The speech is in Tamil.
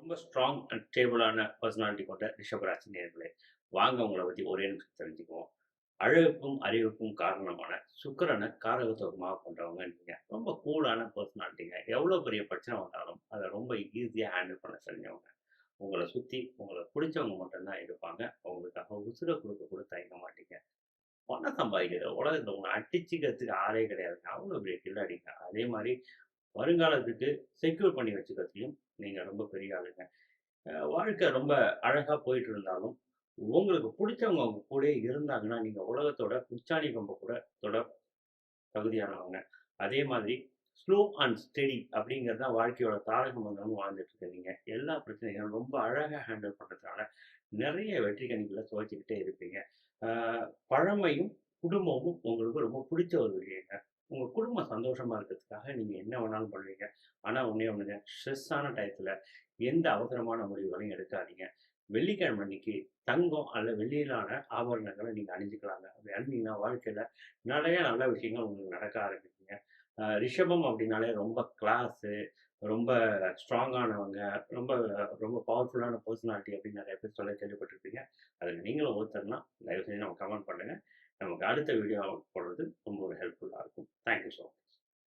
ரொம்ப ஸ்ட்ராங் அண்ட் ஸ்டேபிளான பர்சனாலிட்டி கொண்ட ரிஷபராசி நேயர்களே, வாங்க உங்கள பத்தி ஒரே நிமிஷம் தெரிஞ்சுக்குவோம். அழகுக்கும், அறிவுக்கும் காரணமான சுக்கிரன காரகத்துவமா கொண்டவங்க நீங்க. ரொம்ப கூலான பர்சனாலிட்டிங்க. எவ்வளோ பெரிய பிரச்சனை வந்தாலும், அத ரொம்ப ஈஸியா ஹேண்டில் பண்ண தெரிஞ்சவங்க. உங்கள சுத்தி உங்களுக்கு புடிச்சவங்க மட்டும் தான் இருப்பாங்க. உங்களுக்காக உசுர குடுக்க கூட தயங்க மாட்டீங்க. பணம் சம்பாதிக்கிற உலகத்துல உங்கள அடிச்சுக்கிறதுக்கு ஆளே கிடையாதுங்க. அவ்வளோ பெரிய கில்லாடிங்க. அதே மாரி வருங்காலத்துக்கு செக்யூர் பண்ணி வச்சுக்கிறதுலயும் நீங்க ரொம்ப பெரிய ஆளுங்க. வாழ்க்கை ரொம்ப அழகா போயிட்டு இருந்தாலும், உங்களுக்கு புடிச்சவங்க உங்க கூடயே இருந்தாங்கன்னா, நீங்க உலகத்தோட உச்சாணி கொம்ப கூட தொட தகுதியானவங்க. அதே மாதிரி ஸ்லோ அண்ட் ஸ்டெடி அப்படிங்கிறது தான் வாழ்க்கையோட தாரக மந்திரம்னு வாழ்ந்துட்டு இருக்கீங்க. எல்லா பிரச்சனைகளும் ரொம்ப அழகா ஹேண்டில் பண்றதுனால, நெறைய வெற்றி கனிகள சுவைச்சுக்கிட்டே இருப்பீங்க. ஆ பழமையும், குடும்பமும் உங்களுக்கு ரொம்ப புடிச்ச ஒரு விஷயங்க. உங்க குடும்பம் சந்தோஷமா இருக்கிறதுக்காக நீங்க என்ன வேணாலும் பண்ணுவீங்க. ஆனா ஒண்ணே ஒண்ணுங்க, ஸ்ட்ரெஸ்ஸான டயத்துல எந்த அவசரமான முடிவுகளையும் எடுக்காதீங்க. வெள்ளிக்கிழமை அன்னைக்கு தங்கம் அல்ல வெள்ளியிலான ஆபரணங்கள நீங்க அணிஞ்சுக்கலாங்க. அப்படி அணிஞ்சீங்கன்னா வாழ்க்கையில நெறைய நல்ல விஷயங்கள் உங்களுக்கு நடக்க ஆரம்பிக்குங்க. ரிஷபம் அப்படின்னாலே ரொம்ப கிளாஸு, ரொம்ப ஸ்ட்ராங்கானவங்க, ரொம்ப ரொம்ப பவர்ஃபுல்லான பெர்சனாலிட்டி அப்படின்னு நெறைய பேர் சொல்ல கேள்விப்பட்டிருப்பீங்க. அதில நீங்களும் ஒருத்தர்னா, தயவு செஞ்சு நமக்கு கமெண்ட் பண்ணுங்க. நமக்கு அடுத்த வீடியோ போடுறது ரொம்ப ஒரு ஹெல்ப்ஃபுல்லா இருக்கும். Thank you so much.